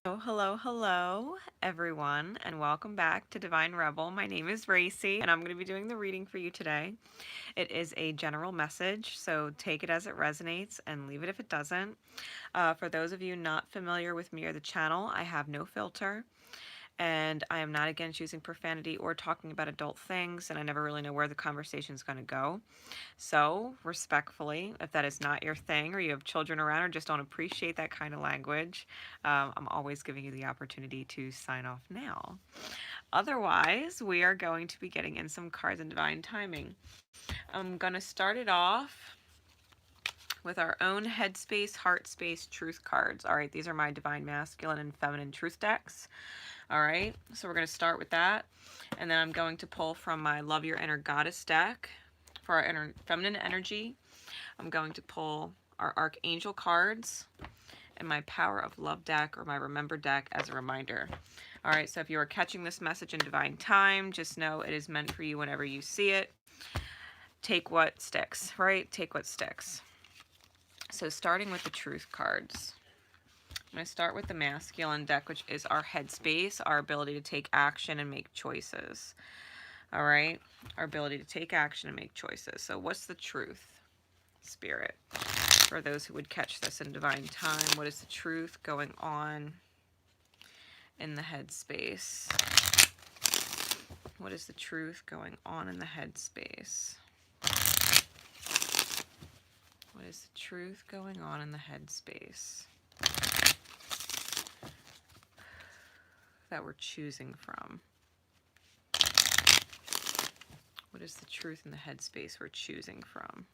Hello, everyone, and welcome back to Divine Rebel. My name is Racey, and I'm going to be doing the reading for you today. It is a general message, so take it as it resonates and leave it if it doesn't. For those of you not familiar with me or the channel, I have no filter. And I am not against using profanity or talking about adult things, and I never really know where the conversation is going to go. So, respectfully, if that is not your thing, or you have children around, or just don't appreciate that kind of language, I'm always giving you the opportunity to sign off now. Otherwise, we are going to be getting in some cards in divine timing. I'm going to start it off with our own Headspace, Heart Space, Truth cards. All right, these are my divine masculine and feminine truth decks. All right, so we're going to start with that. And then I'm going to pull from my Love Your Inner Goddess deck for our inner feminine energy. I'm going to pull our Archangel cards and my Power of Love deck, or my Remember deck, as a reminder. All right, so if you are catching this message in divine time, just know it is meant for you whenever you see it. Take what sticks, right? Take what sticks. So starting with the truth cards. I'm going to start with the masculine deck, which is our headspace, our ability to take action and make choices. All right, our ability to take action and make choices. So what's the truth, Spirit? For those who would catch this in divine time, what is the truth going on in the headspace? What is the truth going on in the headspace? What is the truth going on in the headspace that we're choosing from? What is the truth in the headspace we're choosing from?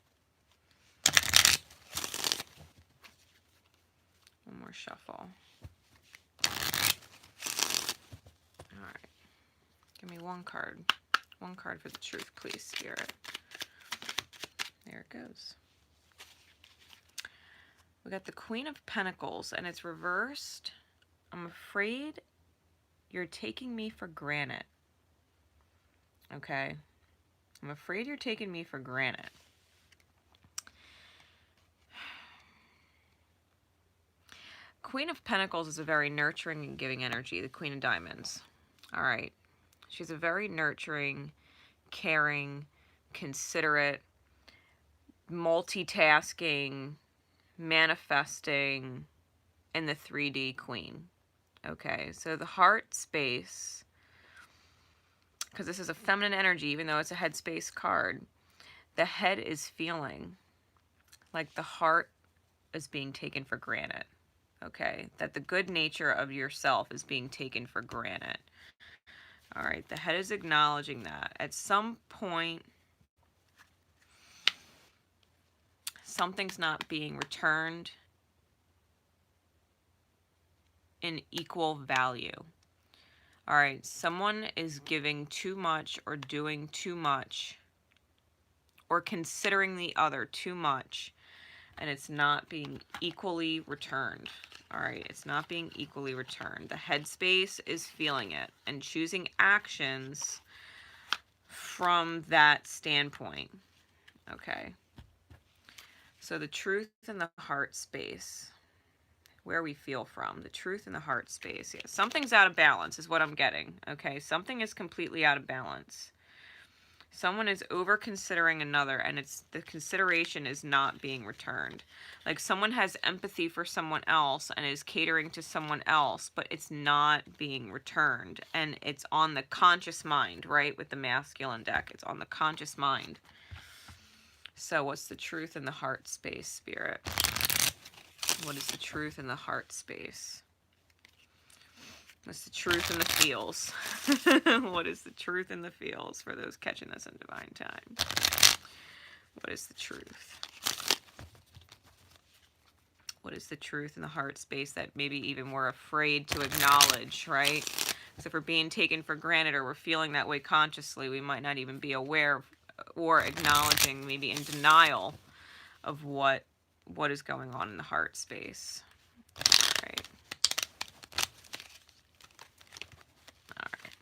One more shuffle. All right. Give me one card. One card for the truth, please, Spirit. There it goes. We got the Queen of Pentacles, and it's reversed. I'm afraid you're taking me for granted. Okay? I'm afraid you're taking me for granted. Queen of Pentacles is a very nurturing and giving energy, the Queen of Diamonds. All right. She's a very nurturing, caring, considerate, multitasking, manifesting, and the 3D queen. Okay, so the heart space, because this is a feminine energy, even though it's a headspace card, the head is feeling like the heart is being taken for granted. Okay, that the good nature of yourself is being taken for granted. All right, the head is acknowledging that. At some point, something's not being returned in equal value. All right, someone is giving too much or doing too much or considering the other too much, and it's not being equally returned. All right, it's not being equally returned. The headspace is feeling it and choosing actions from that standpoint. Okay. So the truth in the heart space, where we feel from, the truth in the heart space. Yeah, something's out of balance is what I'm getting. Okay, something is completely out of balance. Someone is over considering another, and it's the consideration is not being returned. Like someone has empathy for someone else and is catering to someone else, but it's not being returned. And it's on the conscious mind, right? With the masculine deck, it's on the conscious mind. So what's the truth in the heart space, Spirit? What is the truth in the heart space? What's the truth in the feels? What is the truth in the feels for those catching this in divine time? What is the truth? What is the truth in the heart space that maybe even we're afraid to acknowledge, right? So if we're being taken for granted or we're feeling that way consciously, we might not even be aware of, or acknowledging, maybe in denial of what is going on in the heart space. Right. All right.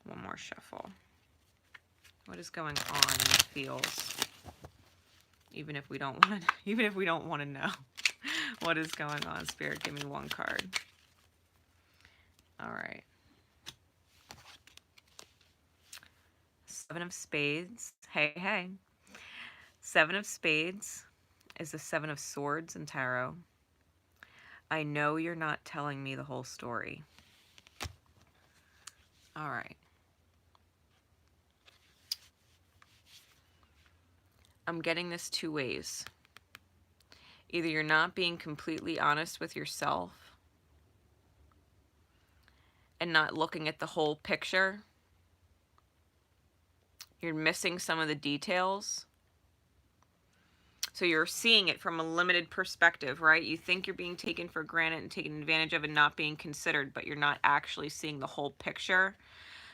One more shuffle. What is going on in the feels? Even if we don't want to know. What is going on, Spirit? Give me one card. All right. Seven of Spades. Hey, hey. Seven of Spades is the Seven of Swords in Tarot. I know you're not telling me the whole story. All right. I'm getting this two ways. Either you're not being completely honest with yourself and not looking at the whole picture. You're missing some of the details. So you're seeing it from a limited perspective, right? You think you're being taken for granted and taken advantage of and not being considered, but you're not actually seeing the whole picture.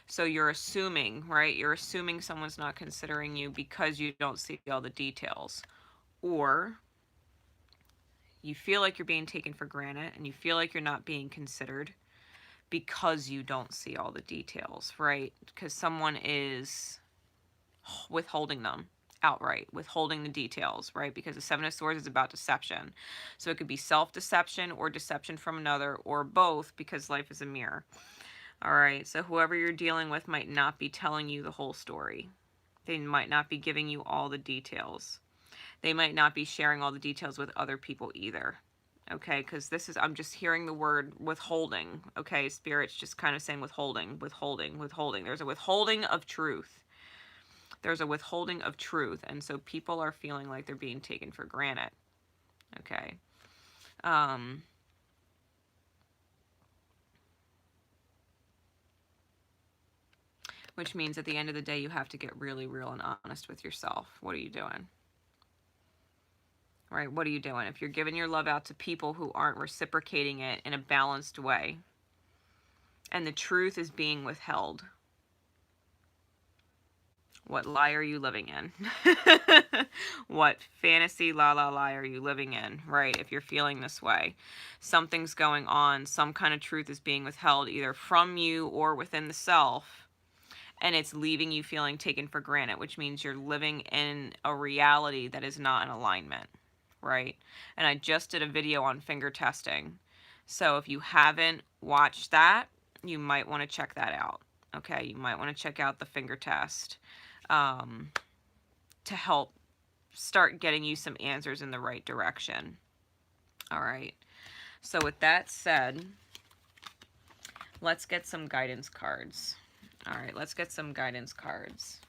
So you're assuming, right? You're assuming someone's not considering you because you don't see all the details. Or you feel like you're being taken for granted and you feel like you're not being considered because you don't see all the details, right? Because someone is withholding them outright, withholding the details, right? Because the Seven of Swords is about deception. So it could be self-deception or deception from another or both, because life is a mirror. All right, so whoever you're dealing with might not be telling you the whole story. They might not be giving you all the details. They might not be sharing all the details with other people either. Okay, because this is, I'm just hearing the word withholding. Okay, Spirit's just kind of saying withholding, withholding, withholding. There's a withholding of truth. There's a withholding of truth. And so people are feeling like they're being taken for granted. Okay. Which means at the end of the day, you have to get really real and honest with yourself. What are you doing? Right? What are you doing? If you're giving your love out to people who aren't reciprocating it in a balanced way, and the truth is being withheld, what lie are you living in? What fantasy lie are you living in, right? If you're feeling this way, something's going on. Some kind of truth is being withheld either from you or within the self, and it's leaving you feeling taken for granted, which means you're living in a reality that is not in alignment, right? And I just did a video on finger testing. So if you haven't watched that, you might want to check that out. Okay, you might want to check out the finger test to help start getting you some answers in the right direction. All right. So with that said, let's get some guidance cards. All right, let's get some guidance cards.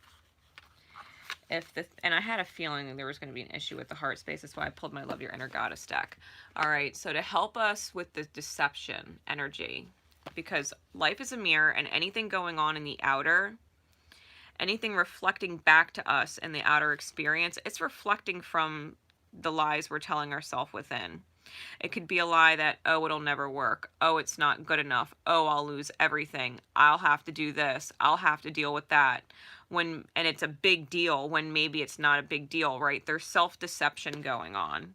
And I had a feeling there was going to be an issue with the heart space. That's why I pulled my Love Your Inner Goddess deck. All right, so to help us with the deception energy, because life is a mirror and anything going on in the outer, anything reflecting back to us in the outer experience, it's reflecting from the lies we're telling ourselves within. It could be a lie that, oh, it'll never work. Oh, it's not good enough. Oh, I'll lose everything. I'll have to do this. I'll have to deal with that. And it's a big deal when maybe it's not a big deal, right? There's self-deception going on.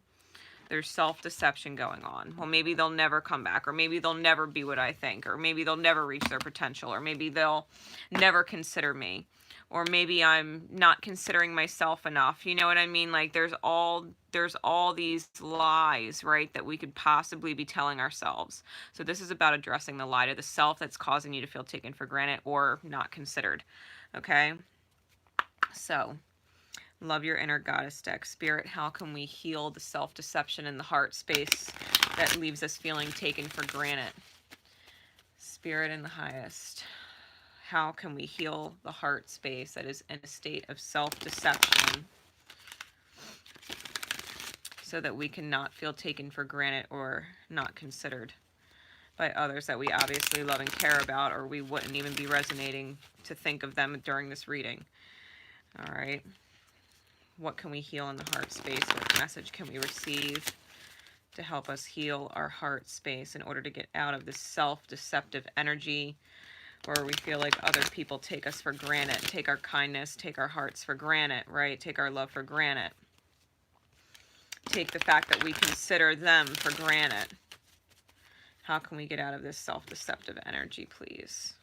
There's self-deception going on. Well, maybe they'll never come back, or maybe they'll never be what I think, or maybe they'll never reach their potential, or maybe they'll never consider me, or maybe I'm not considering myself enough. You know what I mean? Like there's all these lies, right, that we could possibly be telling ourselves. So this is about addressing the lie to the self that's causing you to feel taken for granted or not considered. Okay? So, Love Your Inner Goddess deck. Spirit, how can we heal the self-deception in the heart space that leaves us feeling taken for granted? Spirit in the highest, how can we heal the heart space that is in a state of self-deception so that we cannot feel taken for granted or not considered by others that we obviously love and care about, or we wouldn't even be resonating to think of them during this reading? All right. What can we heal in the heart space? What message can we receive to help us heal our heart space in order to get out of this self-deceptive energy where we feel like other people take us for granted, take our kindness, take our hearts for granted, right? Take our love for granted. Take the fact that we consider them for granted. How can we get out of this self-deceptive energy, please?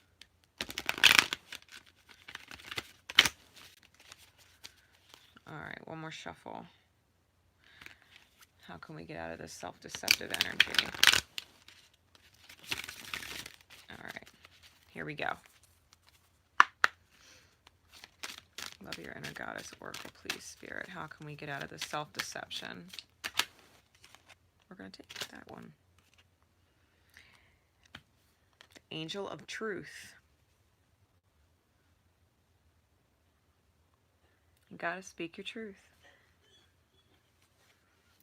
All right, one more shuffle. How can we get out of this self-deceptive energy? All right, here we go. Love your inner goddess oracle, please, Spirit. How can we get out of this self-deception? We're going to take that one. The Angel of Truth. You got to speak your truth.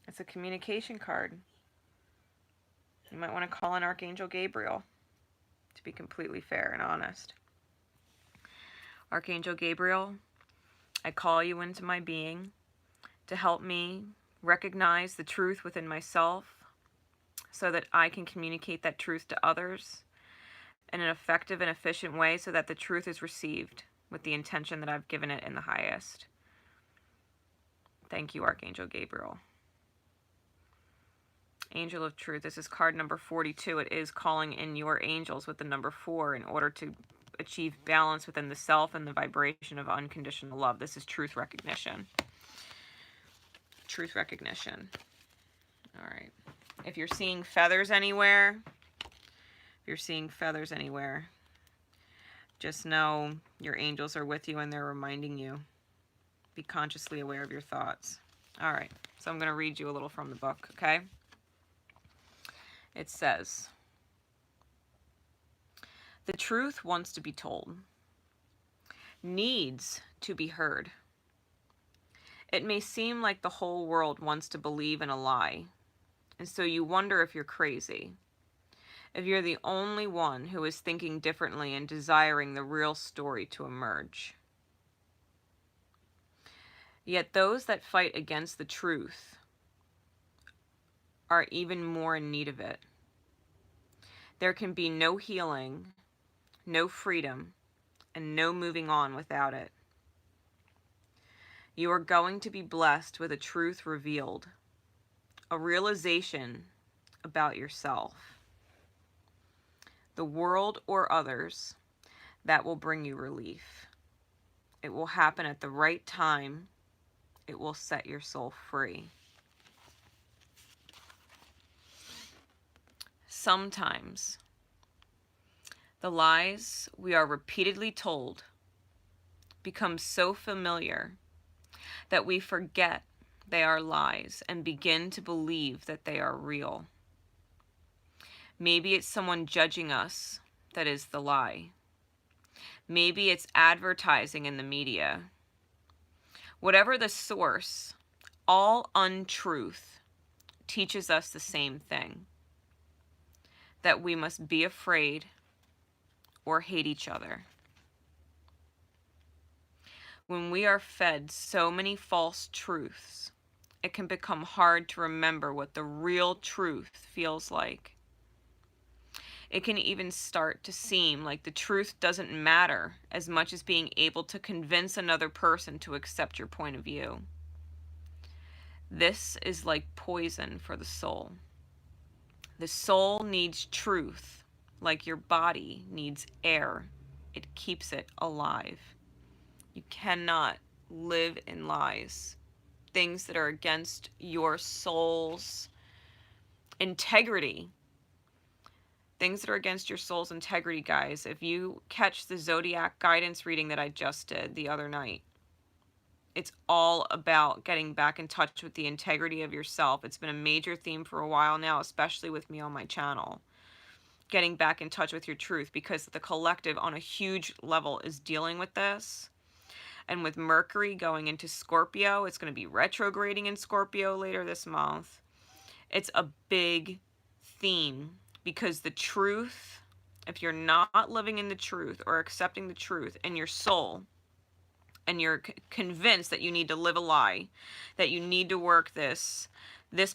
It's a communication card. You might want to call in Archangel Gabriel, to be completely fair and honest. Archangel Gabriel, I call you into my being to help me recognize the truth within myself so that I can communicate that truth to others in an effective and efficient way so that the truth is received with the intention that I've given it in the highest. Thank you, Archangel Gabriel. Angel of Truth. This is card number 42. It is calling in your angels with the number 4 in order to achieve balance within the self and the vibration of unconditional love. This is truth recognition. Truth recognition. All right. If you're seeing feathers anywhere, just know your angels are with you and they're reminding you. Be consciously aware of your thoughts. All right. So I'm going to read you a little from the book, okay? It says, the truth wants to be told, needs to be heard. It may seem like the whole world wants to believe in a lie, and so you wonder if you're crazy, if you're the only one who is thinking differently and desiring the real story to emerge. Yet those that fight against the truth are even more in need of it. There can be no healing, no freedom, and no moving on without it. You are going to be blessed with a truth revealed, a realization about yourself, the world or others that will bring you relief. It will happen at the right time. It will set your soul free. Sometimes the lies we are repeatedly told become so familiar that we forget they are lies and begin to believe that they are real. Maybe it's someone judging us that is the lie. Maybe it's advertising in the media. Whatever the source, all untruth teaches us the same thing, that we must be afraid or hate each other. When we are fed so many false truths, it can become hard to remember what the real truth feels like. It can even start to seem like the truth doesn't matter as much as being able to convince another person to accept your point of view. This is like poison for the soul. The soul needs truth, like your body needs air. It keeps it alive. You cannot live in lies, things that are against your soul's integrity. Things that are against your soul's integrity, guys. If you catch the Zodiac guidance reading that I just did the other night, it's all about getting back in touch with the integrity of yourself. It's been a major theme for a while now, especially with me on my channel. Getting back in touch with your truth, because the collective on a huge level is dealing with this. And with Mercury going into Scorpio, it's going to be retrograding in Scorpio later this month. It's a big theme. Because the truth, if you're not living in the truth or accepting the truth in your soul, and you're convinced that you need to live a lie, that you need to work this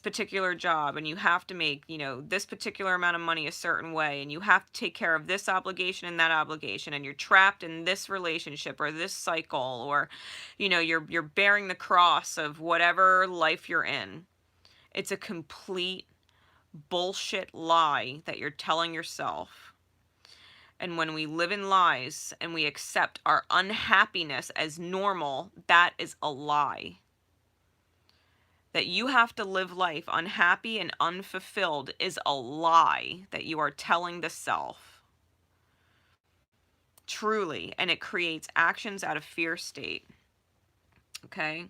particular job, and you have to make, this particular amount of money a certain way, and you have to take care of this obligation and that obligation, and you're trapped in this relationship or this cycle, or, you're bearing the cross of whatever life you're in. It's a complete bullshit lie that you're telling yourself. And when we live in lies and we accept our unhappiness as normal, that is a lie. that you have to live life unhappy and unfulfilled is a lie that you are telling the self. Truly. And it creates actions out of fear state. Okay?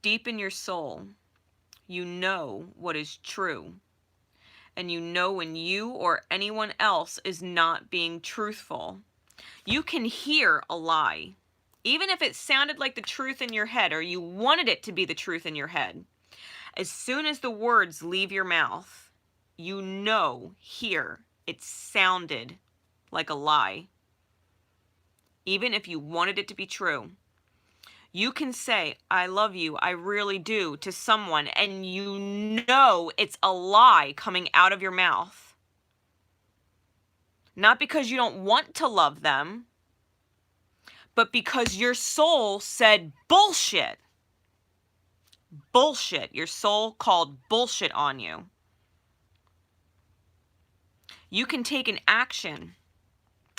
Deep in your soul, you know what is true. And you know when you or anyone else is not being truthful. You can hear a lie. Even if it sounded like the truth in your head, or you wanted it to be the truth in your head. As soon as the words leave your mouth, you know, here, it sounded like a lie. Even if you wanted it to be true. You can say, I love you, I really do, to someone, and you know it's a lie coming out of your mouth. Not because you don't want to love them, but because your soul said bullshit. Bullshit. Your soul called bullshit on you. You can take an action.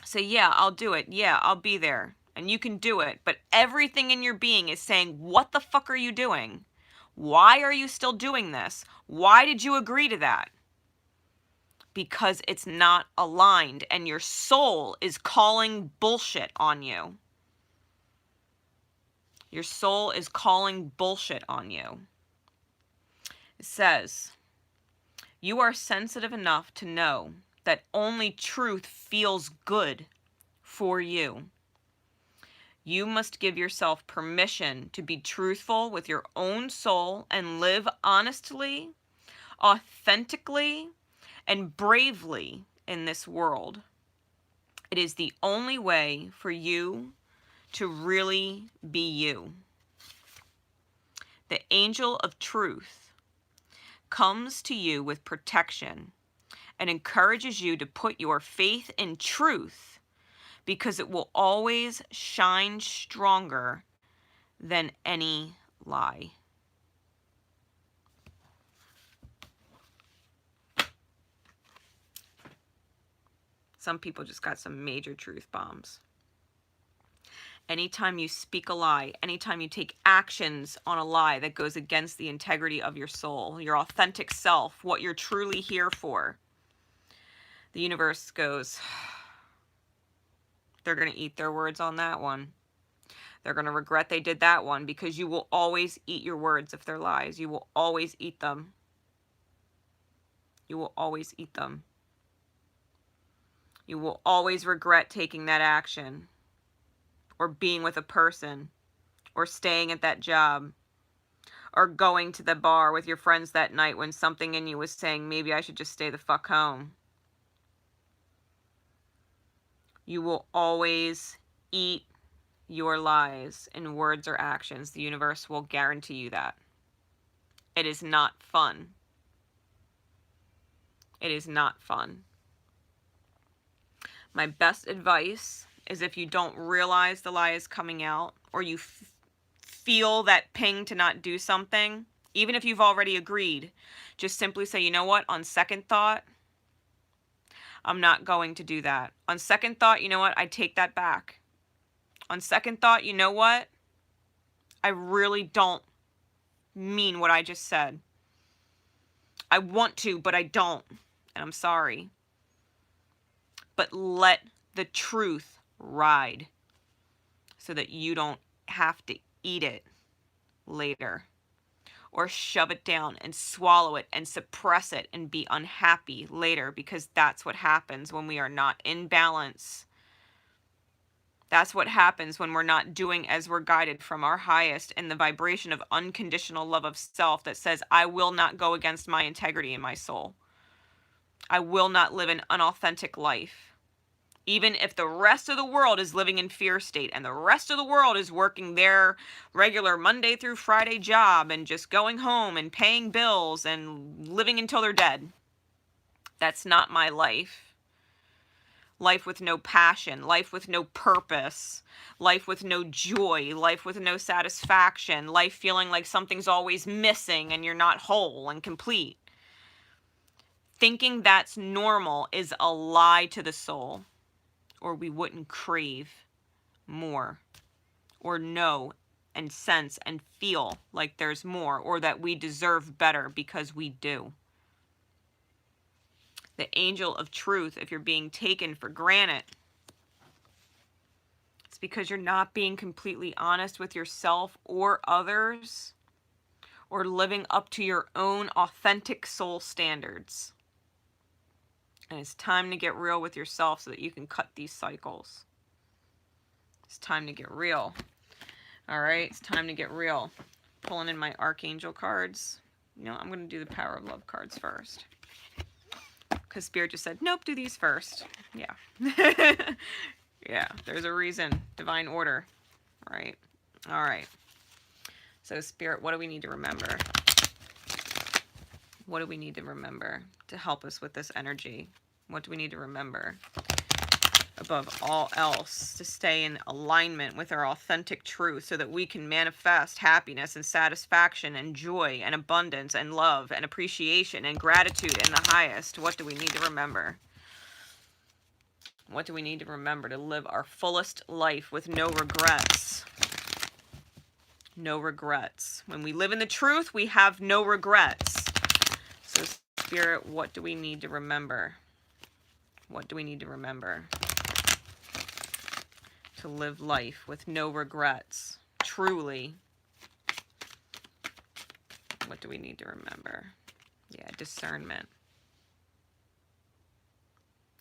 Say, yeah, I'll do it. Yeah, I'll be there. And you can do it. But everything in your being is saying, what the fuck are you doing? Why are you still doing this? Why did you agree to that? Because it's not aligned and your soul is calling bullshit on you. Your soul is calling bullshit on you. It says, you are sensitive enough to know that only truth feels good for you. You must give yourself permission to be truthful with your own soul and live honestly, authentically, and bravely in this world. It is the only way for you to really be you. The angel of truth comes to you with protection and encourages you to put your faith in truth because it will always shine stronger than any lie. Some people just got some major truth bombs. Anytime you speak a lie, anytime you take actions on a lie that goes against the integrity of your soul, your authentic self, what you're truly here for, the universe goes, they're going to eat their words on that one. They're going to regret they did that one because you will always eat your words if they're lies. You will always eat them. You will always eat them. You will always regret taking that action or being with a person or staying at that job or going to the bar with your friends that night when something in you was saying, maybe I should just stay the fuck home. You will always eat your lies in words or actions. The universe will guarantee you that. It is not fun. It is not fun. My best advice is if you don't realize the lie is coming out or you feel that ping to not do something, even if you've already agreed, just simply say, you know what, on second thought, I'm not going to do that. On second thought, you know what, I take that back. On second thought, you know what, I really don't mean what I just said. I want to, but I don't, and I'm sorry. But let the truth ride so that you don't have to eat it later or shove it down and swallow it and suppress it and be unhappy later, because that's what happens when we are not in balance. That's what happens when we're not doing as we're guided from our highest in the vibration of unconditional love of self that says, I will not go against my integrity in my soul. I will not live an unauthentic life. Even if the rest of the world is living in fear state and the rest of the world is working their regular Monday through Friday job and just going home and paying bills and living until they're dead. That's not my life. Life with no passion, life with no purpose, life with no joy, life with no satisfaction, life feeling like something's always missing and you're not whole and complete. Thinking that's normal is a lie to the soul. Or we wouldn't crave more or know and sense and feel like there's more, or that we deserve better, because we do. The angel of truth, if you're being taken for granted, it's because you're not being completely honest with yourself or others, or living up to your own authentic soul standards. And it's time to get real with yourself so that you can cut these cycles. It's time to get real. All right, it's time to get real. Pulling in my Archangel cards. You know, I'm going to do the Power of Love cards first. Because Spirit just said, nope, do these first. Yeah. Yeah, there's a reason. Divine order. Right? All right. So, Spirit, what do we need to remember? What do we need to remember to help us with this energy? What do we need to remember? Above all else, to stay in alignment with our authentic truth so that we can manifest happiness and satisfaction and joy and abundance and love and appreciation and gratitude in the highest. What do we need to remember? What do we need to remember to live our fullest life with no regrets? No regrets. When we live in the truth, we have no regrets. So, Spirit, what do we need to remember? What do we need to remember to live life with no regrets? Truly. What do we need to remember? Yeah, discernment.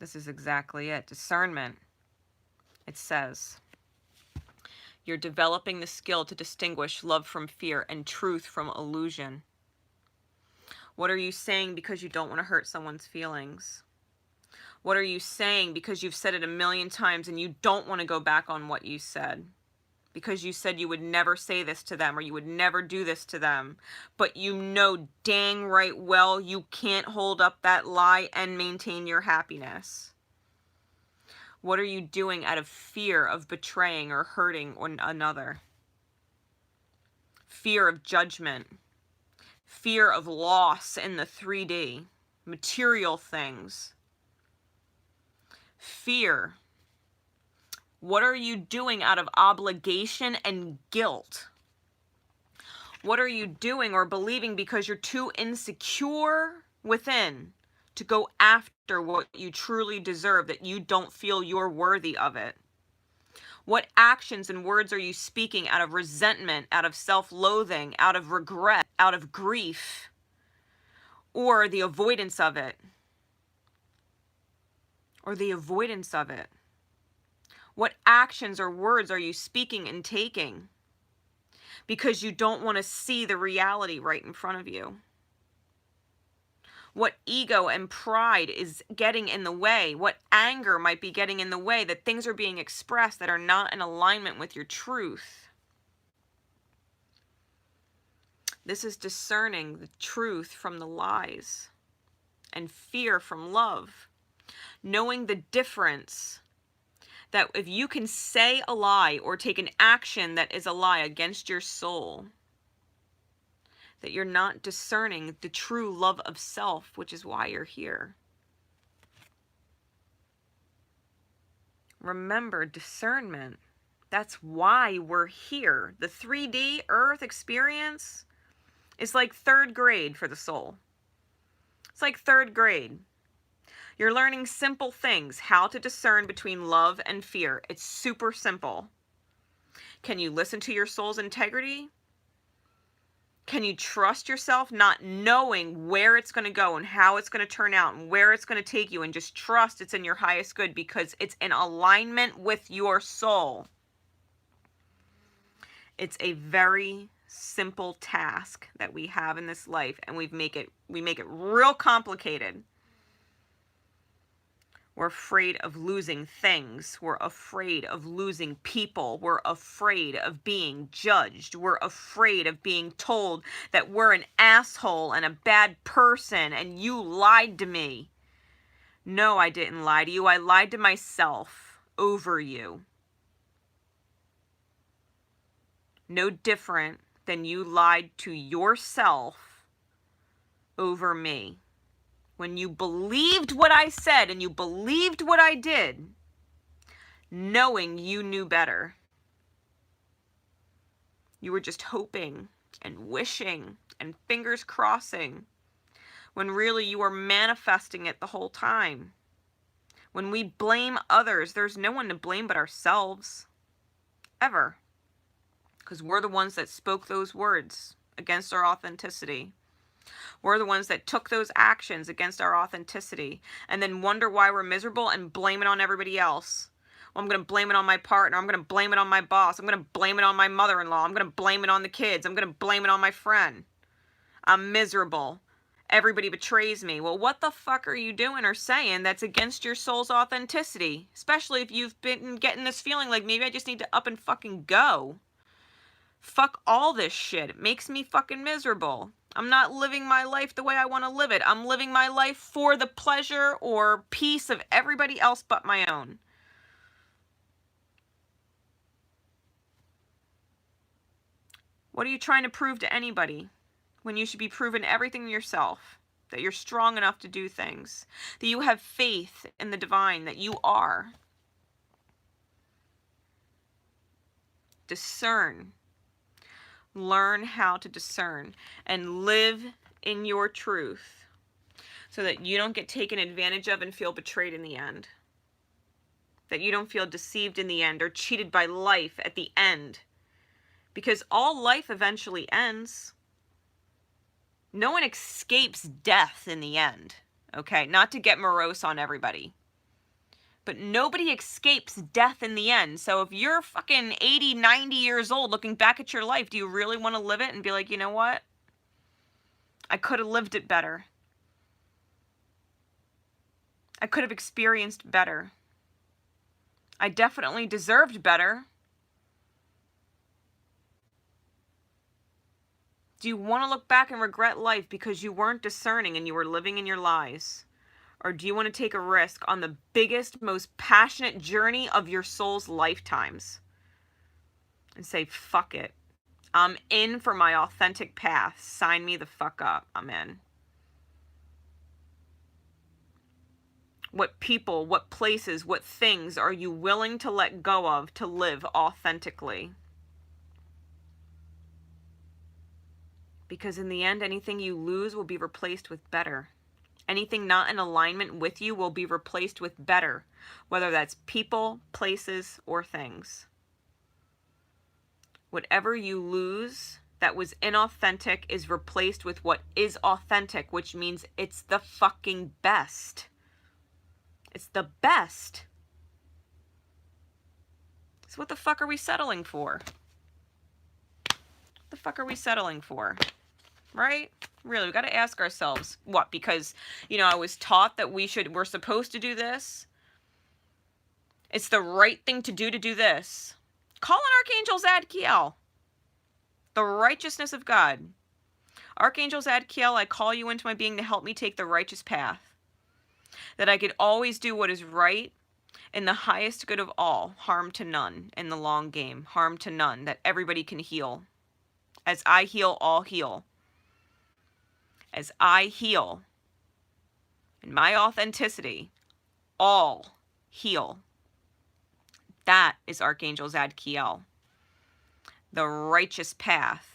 This is exactly it. Discernment. It says, you're developing the skill to distinguish love from fear and truth from illusion. What are you saying because you don't want to hurt someone's feelings? What are you saying because you've said it a million times and you don't want to go back on what you said? Because you said you would never say this to them, or you would never do this to them. But you know dang right well you can't hold up that lie and maintain your happiness. What are you doing out of fear of betraying or hurting another? Fear of judgment. Fear of loss in the 3D. Material things. Fear. What are you doing out of obligation and guilt? What are you doing or believing because you're too insecure within to go after what you truly deserve, that you don't feel you're worthy of it? What actions and words are you speaking out of resentment, out of self-loathing, out of regret, out of grief, or the avoidance of it? Or the avoidance of it. What actions or words are you speaking and taking because you don't want to see the reality right in front of you? What ego and pride is getting in the way? What anger might be getting in the way that things are being expressed that are not in alignment with your truth? This is discerning the truth from the lies and fear from love. Knowing the difference, that if you can say a lie or take an action that is a lie against your soul, that you're not discerning the true love of self, which is why you're here. Remember, discernment. That's why we're here. The 3D earth experience is like 3rd grade for the soul. It's like 3rd grade. You're learning simple things, how to discern between love and fear. It's super simple. Can you listen to your soul's integrity? Can you trust yourself, not knowing where it's going to go and how it's going to turn out and where it's going to take you, and just trust it's in your highest good because it's in alignment with your soul? It's a very simple task that we have in this life, and we make it real complicated. We're afraid of losing things. We're afraid of losing people. We're afraid of being judged. We're afraid of being told that we're an asshole and a bad person and you lied to me. No, I didn't lie to you. I lied to myself over you. No different than you lied to yourself over me. When you believed what I said and you believed what I did, knowing you knew better. You were just hoping and wishing and fingers crossing, when really you are manifesting it the whole time. When we blame others, there's no one to blame but ourselves. Ever. Because we're the ones that spoke those words against our authenticity. We're the ones that took those actions against our authenticity and then wonder why we're miserable and blame it on everybody else. Well, I'm going to blame it on my partner. I'm going to blame it on my boss. I'm going to blame it on my mother-in-law. I'm going to blame it on the kids. I'm going to blame it on my friend. I'm miserable. Everybody betrays me. Well, what the fuck are you doing or saying that's against your soul's authenticity? Especially if you've been getting this feeling like maybe I just need to up and fucking go. Fuck all this shit. It makes me fucking miserable. I'm not living my life the way I want to live it. I'm living my life for the pleasure or peace of everybody else but my own. What are you trying to prove to anybody when you should be proving everything to yourself? That you're strong enough to do things. That you have faith in the divine, that you are. Discern. Learn how to discern and live in your truth so that you don't get taken advantage of and feel betrayed in the end. That you don't feel deceived in the end or cheated by life at the end. Because all life eventually ends. No one escapes death in the end. Okay, not to get morose on everybody. But nobody escapes death in the end. So if you're fucking 80, 90 years old looking back at your life, do you really want to live it and be like, you know what? I could have lived it better. I could have experienced better. I definitely deserved better. Do you want to look back and regret life because you weren't discerning and you were living in your lies? Or do you want to take a risk on the biggest, most passionate journey of your soul's lifetimes? And say, fuck it. I'm in for my authentic path. Sign me the fuck up. I'm in. What people, what places, what things are you willing to let go of to live authentically? Because in the end, anything you lose will be replaced with better. Anything not in alignment with you will be replaced with better, whether that's people, places, or things. Whatever you lose that was inauthentic is replaced with what is authentic, which means it's the fucking best. It's the best. So what the fuck are we settling for? What the fuck are we settling for? Right? Really, we got to ask ourselves, what? Because, I was taught that we're supposed to do this. It's the right thing to do this. Call on Archangel Zadkiel. The righteousness of God. Archangel Zadkiel, I call you into my being to help me take the righteous path. That I could always do what is right in the highest good of all. Harm to none in the long game. Harm to none. That everybody can heal. As I heal, all heal. As I heal, in my authenticity, all heal. That is Archangel Zadkiel. The righteous path.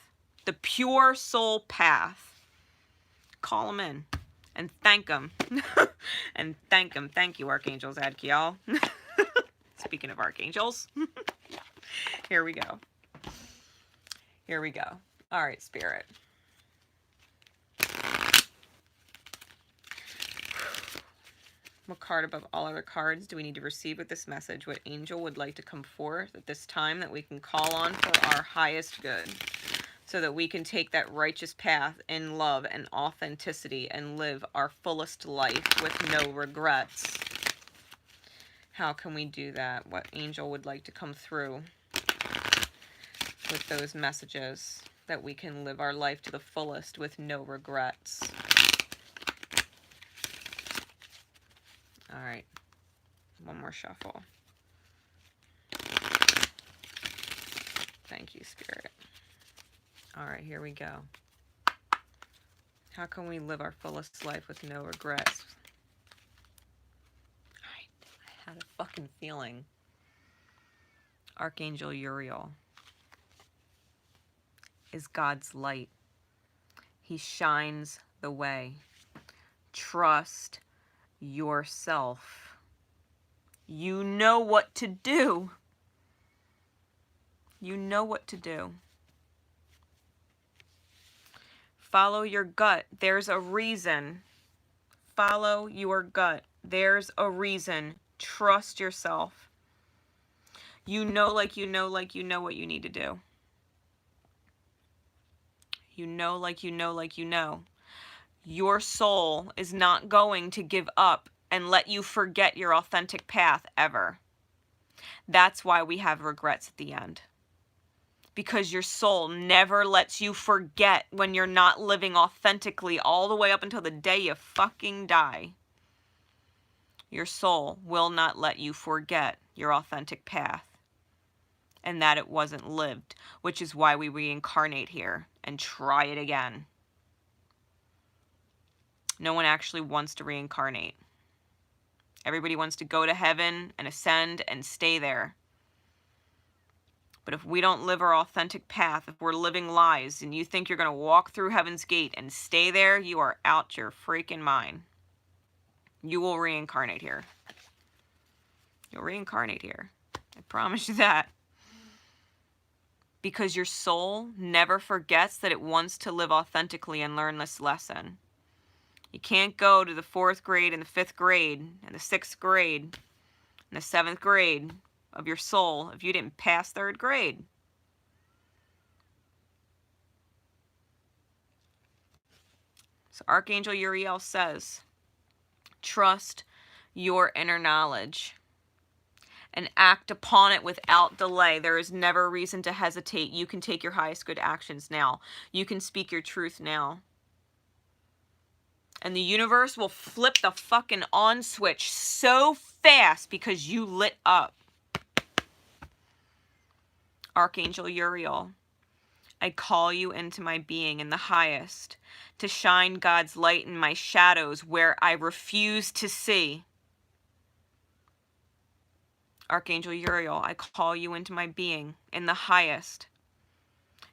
The pure soul path. Call him in. And thank him. And thank him. Thank you, Archangel Zadkiel. Speaking of archangels. Here we go. Here we go. All right, Spirit. What card above all other cards do we need to receive with this message? What angel would like to come forth at this time that we can call on for our highest good? So that we can take that righteous path in love and authenticity and live our fullest life with no regrets. How can we do that? What angel would like to come through with those messages that we can live our life to the fullest with no regrets? All right, one more shuffle. Thank you, Spirit. All right, here we go. How can we live our fullest life with no regrets? I had a fucking feeling. Archangel Uriel. is God's light. He shines the way. Trust yourself. You know what to do. You know what to do. Follow your gut. There's a reason. Follow your gut. There's a reason. Trust yourself. You know what you need to do. You know. Your soul is not going to give up and let you forget your authentic path ever. That's why we have regrets at the end. Because your soul never lets you forget when you're not living authentically all the way up until the day you fucking die. Your soul will not let you forget your authentic path and that it wasn't lived, which is why we reincarnate here and try it again. No one actually wants to reincarnate. Everybody wants to go to heaven and ascend and stay there. But if we don't live our authentic path, if we're living lies and you think you're going to walk through heaven's gate and stay there, you are out your freaking mind. You will reincarnate here. You'll reincarnate here. I promise you that. Because your soul never forgets that it wants to live authentically and learn this lesson. You can't go to the 4th grade and the 5th grade and the 6th grade and the 7th grade of your soul if you didn't pass 3rd grade. So Archangel Uriel says, trust your inner knowledge and act upon it without delay. There is never a reason to hesitate. You can take your highest good actions now. You can speak your truth now. And the universe will flip the fucking on switch so fast because you lit up. Archangel Uriel, I call you into my being in the highest to shine God's light in my shadows where I refuse to see. Archangel Uriel, I call you into my being in the highest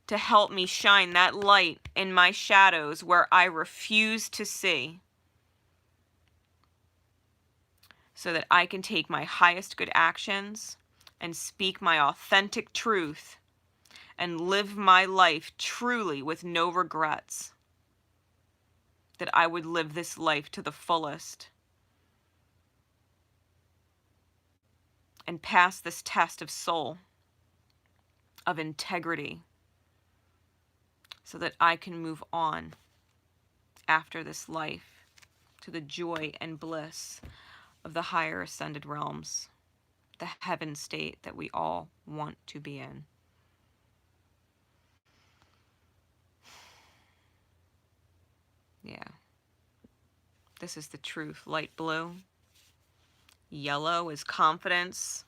to help me shine that light in my shadows where I refuse to see, so that I can take my highest good actions and speak my authentic truth and live my life truly with no regrets. That I would live this life to the fullest and pass this test of soul, of integrity, so that I can move on after this life to the joy and bliss of the higher ascended realms, the heaven state that we all want to be in. Yeah. This is the truth. Light blue. Yellow is confidence.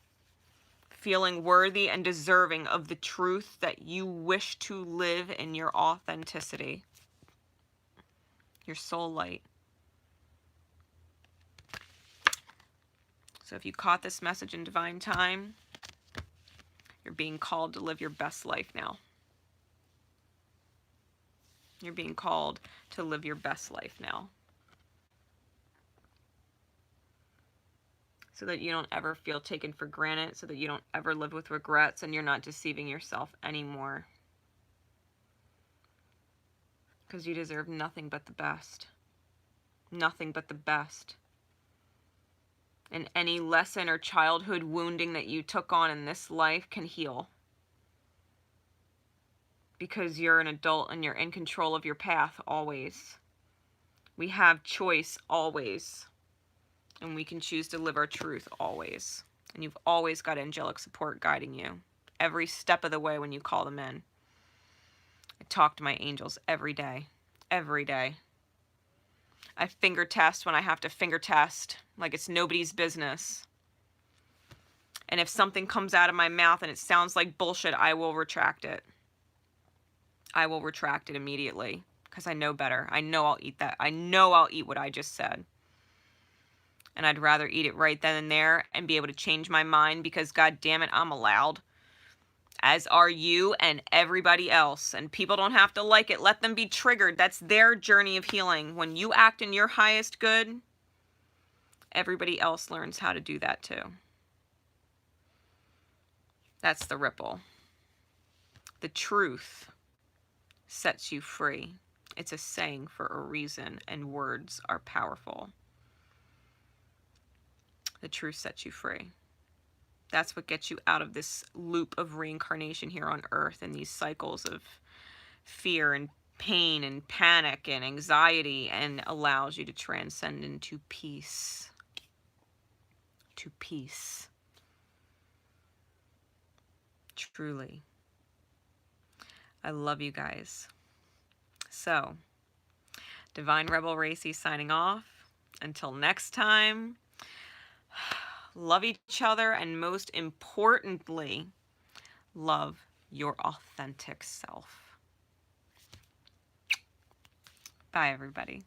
Feeling worthy and deserving of the truth that you wish to live in your authenticity. Your soul light. So if you caught this message in divine time, you're being called to live your best life now. You're being called to live your best life now. So that you don't ever feel taken for granted, so that you don't ever live with regrets and you're not deceiving yourself anymore. Because you deserve nothing but the best. Nothing but the best. And any lesson or childhood wounding that you took on in this life can heal. Because you're an adult and you're in control of your path always. We have choice always. And we can choose to live our truth always. And you've always got angelic support guiding you every step of the way when you call them in. I talk to my angels every day. Every day. I finger test when I have to finger test, like it's nobody's business. And if something comes out of my mouth and it sounds like bullshit, I will retract it. I will retract it immediately because I know better. I know I'll eat that. I know I'll eat what I just said. And I'd rather eat it right then and there and be able to change my mind because, God damn it, I'm allowed. as are you and everybody else. And people don't have to like it. Let them be triggered. That's their journey of healing. When you act in your highest good, everybody else learns how to do that too. That's the ripple. The truth sets you free. It's a saying for a reason, and words are powerful. The truth sets you free. That's what gets you out of this loop of reincarnation here on Earth and these cycles of fear and pain and panic and anxiety, and allows you to transcend into peace. To peace. Truly. I love you guys. So, Divine Rebel Racey signing off. Until next time, love each other, and most importantly, love your authentic self. Bye, everybody.